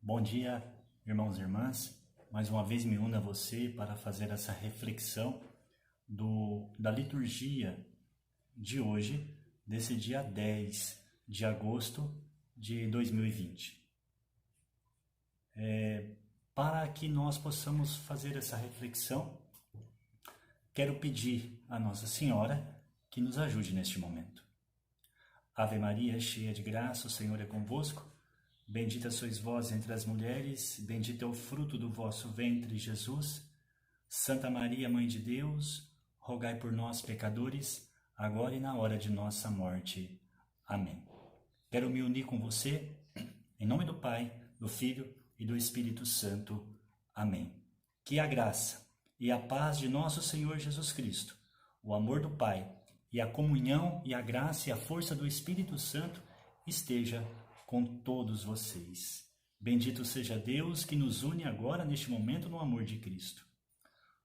Bom dia, irmãos e irmãs. Mais uma vez me uno a você para fazer essa reflexão da liturgia de hoje, desse dia 10 de agosto de 2020. Para que nós possamos fazer essa reflexão, quero pedir a Nossa Senhora que nos ajude neste momento. Ave Maria, cheia de graça, o Senhor é convosco. Bendita sois vós entre as mulheres, bendito é o fruto do vosso ventre, Jesus. Santa Maria, Mãe de Deus, rogai por nós, pecadores, agora e na hora de nossa morte. Amém. Quero me unir com você, em nome do Pai, do Filho e do Espírito Santo. Amém. Que a graça e a paz de nosso Senhor Jesus Cristo, o amor do Pai e a comunhão e a graça e a força do Espírito Santo esteja com todos vocês. Bendito seja Deus que nos une agora neste momento no amor de Cristo.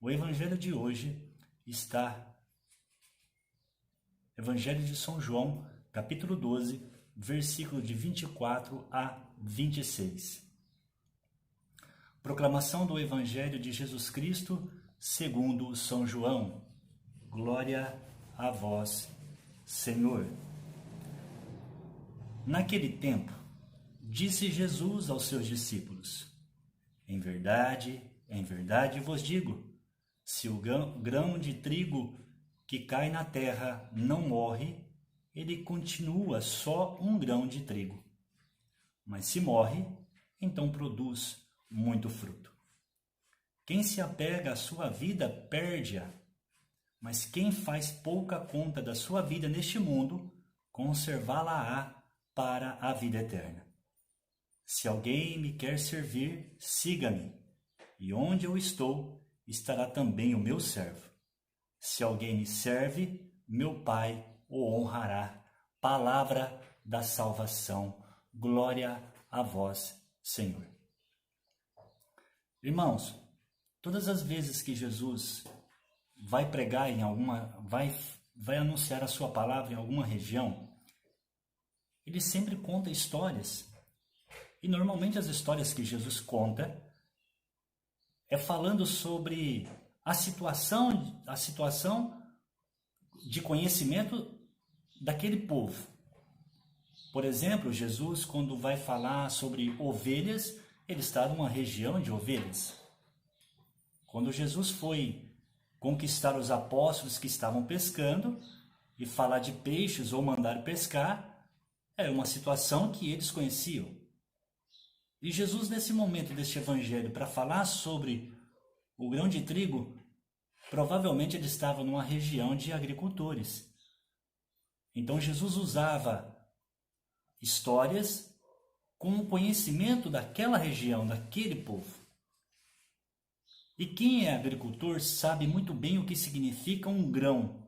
O Evangelho de hoje está Evangelho de São João, capítulo 12, versículo de 24 a 26. Proclamação do Evangelho de Jesus Cristo segundo São João. Glória a vós, Senhor. Naquele tempo, disse Jesus aos seus discípulos: em verdade vos digo, se o grão de trigo que cai na terra não morre, ele continua só um grão de trigo. Mas se morre, então produz muito fruto. Quem se apega à sua vida, perde-a. Mas quem faz pouca conta da sua vida neste mundo, conservá-la-á para a vida eterna. Se alguém me quer servir, siga-me, e onde eu estou, estará também o meu servo. Se alguém me serve, meu Pai o honrará. Palavra da salvação. Glória a vós, Senhor. Irmãos, todas as vezes que Jesus vai pregar vai anunciar a sua palavra em alguma região, ele sempre conta histórias. E normalmente as histórias que Jesus conta é falando sobre a situação de conhecimento daquele povo. Por exemplo, Jesus, quando vai falar sobre ovelhas, ele está numa região de ovelhas. Quando Jesus foi conquistar os apóstolos que estavam pescando e falar de peixes ou mandar pescar, era uma situação que eles conheciam. E Jesus, nesse momento deste evangelho, para falar sobre o grão de trigo, provavelmente ele estava numa região de agricultores. Então Jesus usava histórias com o conhecimento daquela região, daquele povo. E quem é agricultor sabe muito bem o que significa um grão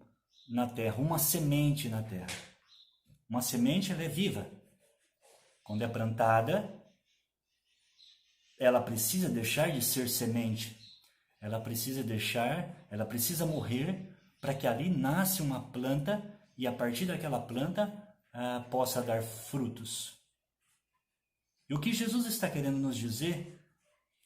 na terra, uma semente na terra. Uma semente, ela é viva. Quando é plantada, ela precisa deixar de ser semente. Ela precisa morrer para que ali nasça uma planta e a partir daquela planta possa dar frutos. E o que Jesus está querendo nos dizer?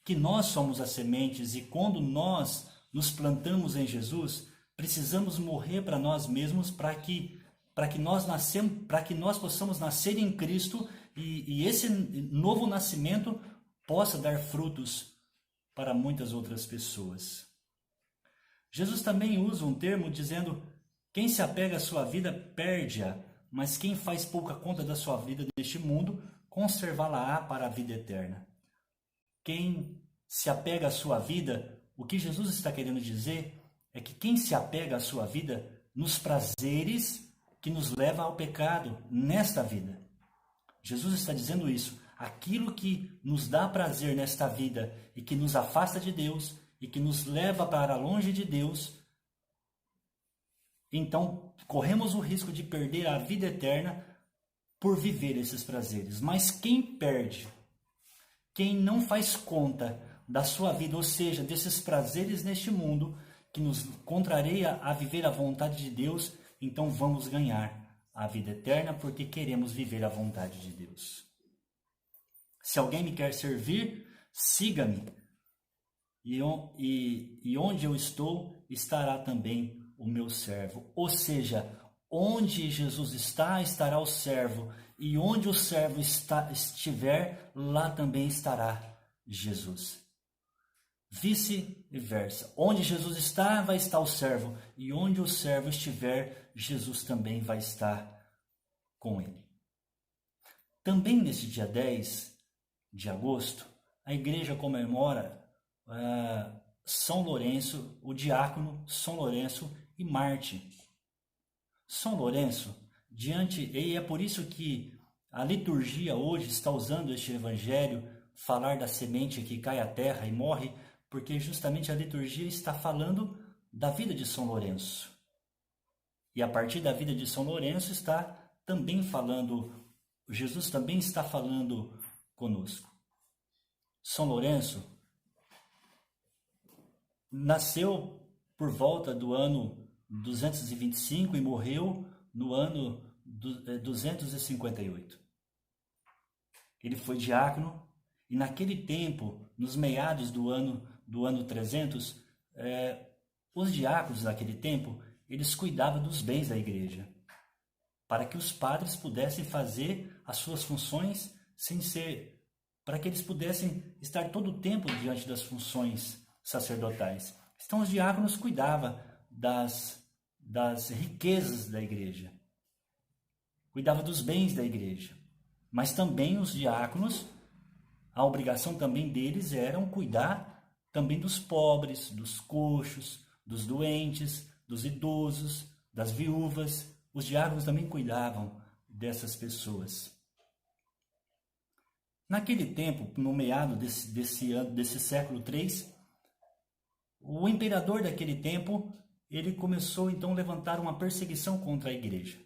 Que nós somos as sementes e quando nós nos plantamos em Jesus, precisamos morrer para nós mesmos para que nós possamos nascer em Cristo e esse novo nascimento possa dar frutos para muitas outras pessoas. Jesus também usa um termo dizendo: quem se apega à sua vida, perde-a, mas quem faz pouca conta da sua vida neste mundo, conservá-la-á para a vida eterna. Quem se apega à sua vida, o que Jesus está querendo dizer é que quem se apega à sua vida nos prazeres que nos leva ao pecado nesta vida. Jesus está dizendo isso. Aquilo que nos dá prazer nesta vida e que nos afasta de Deus e que nos leva para longe de Deus, então corremos o risco de perder a vida eterna por viver esses prazeres. Mas quem perde, quem não faz conta da sua vida, ou seja, desses prazeres neste mundo, que nos contraria a viver a vontade de Deus, então vamos ganhar a vida eterna porque queremos viver a vontade de Deus. Se alguém me quer servir, siga-me. E onde eu estou, estará também o meu servo. Ou seja, onde Jesus está, estará o servo. E onde o servo estiver, lá também estará Jesus. Vice-versa. Onde Jesus está, vai estar o servo. E onde o servo estiver, Jesus também vai estar com ele. Também nesse dia 10 de agosto, a igreja comemora São Lourenço, o diácono São Lourenço e Marte. São Lourenço, e é por isso que a liturgia hoje está usando este evangelho, falar da semente que cai à terra e morre, porque justamente a liturgia está falando da vida de São Lourenço. E a partir da vida de São Lourenço está também falando, Jesus também está falando conosco. São Lourenço nasceu por volta do ano 225 e morreu no ano 258. Ele foi diácono e naquele tempo, nos meados do ano 300, os diáconos naquele tempo, eles cuidavam dos bens da igreja, para que os padres pudessem fazer as suas funções para que eles pudessem estar todo o tempo diante das funções sacerdotais. Então os diáconos cuidavam das riquezas da igreja, cuidavam dos bens da igreja, mas também os diáconos, a obrigação também deles era cuidar também dos pobres, dos coxos, dos doentes, dos idosos, das viúvas. Os diáconos também cuidavam dessas pessoas. Naquele tempo, no meado desse século III, o imperador daquele tempo, ele começou então a levantar uma perseguição contra a igreja.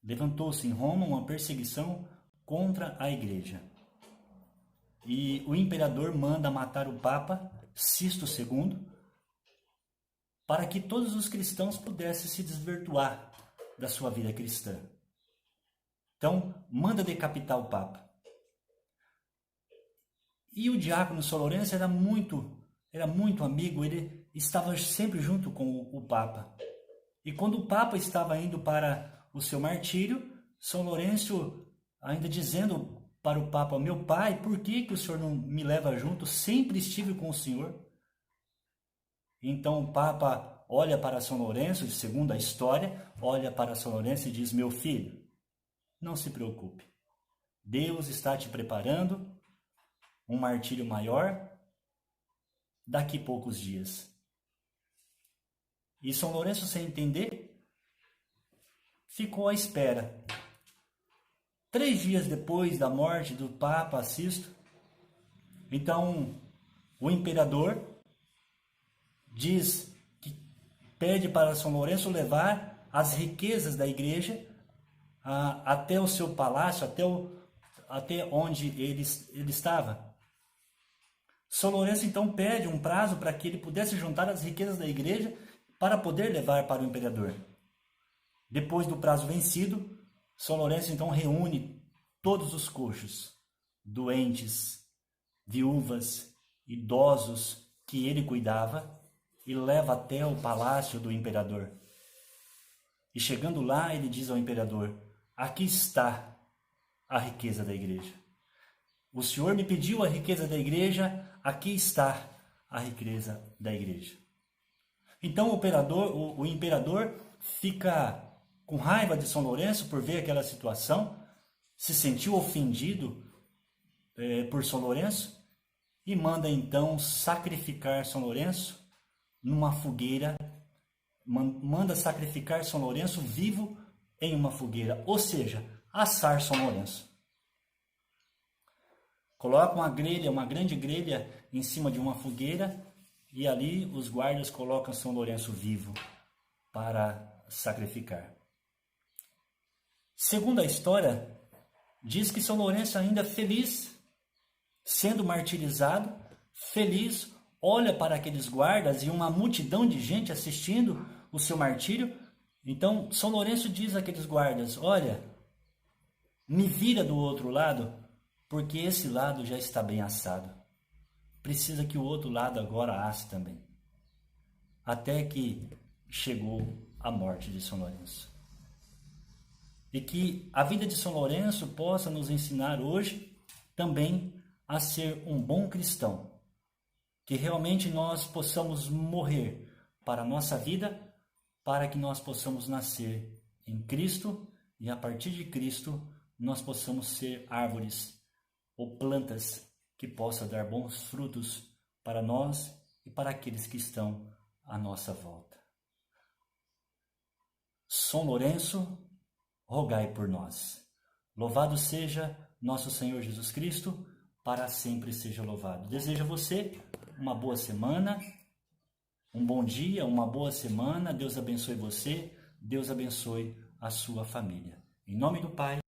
Levantou-se em Roma uma perseguição contra a igreja. E o imperador manda matar o Papa Sisto II para que todos os cristãos pudessem se desvirtuar da sua vida cristã. Então, manda decapitar o Papa. E o diácono São Lourenço era muito amigo, ele estava sempre junto com o Papa. E quando o Papa estava indo para o seu martírio, São Lourenço ainda dizendo para o Papa: meu pai, por que o senhor não me leva junto? Sempre estive com o senhor. Então o Papa olha para São Lourenço, segundo a história, olha para São Lourenço e diz: meu filho, não se preocupe. Deus está te preparando um martírio maior daqui a poucos dias. E São Lourenço, sem entender, ficou à espera. 3 dias depois da morte do Papa Sisto, então o imperador pede para São Lourenço levar as riquezas da igreja até o seu palácio, até onde ele estava. São Lourenço então pede um prazo para que ele pudesse juntar as riquezas da igreja para poder levar para o imperador. Depois do prazo vencido, São Lourenço então reúne todos os coxos, doentes, viúvas, idosos que ele cuidava e leva até o palácio do imperador. E chegando lá, ele diz ao imperador: aqui está a riqueza da igreja. O senhor me pediu a riqueza da igreja, aqui está a riqueza da igreja. Então o imperador fica com raiva de São Lourenço por ver aquela situação, se sentiu ofendido por São Lourenço e manda então sacrificar São Lourenço numa fogueira, manda sacrificar São Lourenço vivo em uma fogueira, ou seja, assar São Lourenço. Coloca uma grande grelha em cima de uma fogueira e ali os guardas colocam São Lourenço vivo para sacrificar. Segundo a história, diz que São Lourenço ainda feliz, sendo martirizado, feliz, olha para aqueles guardas e uma multidão de gente assistindo o seu martírio. Então São Lourenço diz àqueles guardas: olha, me vira do outro lado, porque esse lado já está bem assado. Precisa que o outro lado agora asse também. Até que chegou a morte de São Lourenço. E que a vida de São Lourenço possa nos ensinar hoje também a ser um bom cristão. Que realmente nós possamos morrer para a nossa vida, para que nós possamos nascer em Cristo e a partir de Cristo nós possamos ser árvores ou plantas que possam dar bons frutos para nós e para aqueles que estão à nossa volta. São Lourenço, rogai por nós. Louvado seja nosso Senhor Jesus Cristo, para sempre seja louvado. Desejo a você uma boa semana, um bom dia, uma boa semana. Deus abençoe você, Deus abençoe a sua família. Em nome do Pai,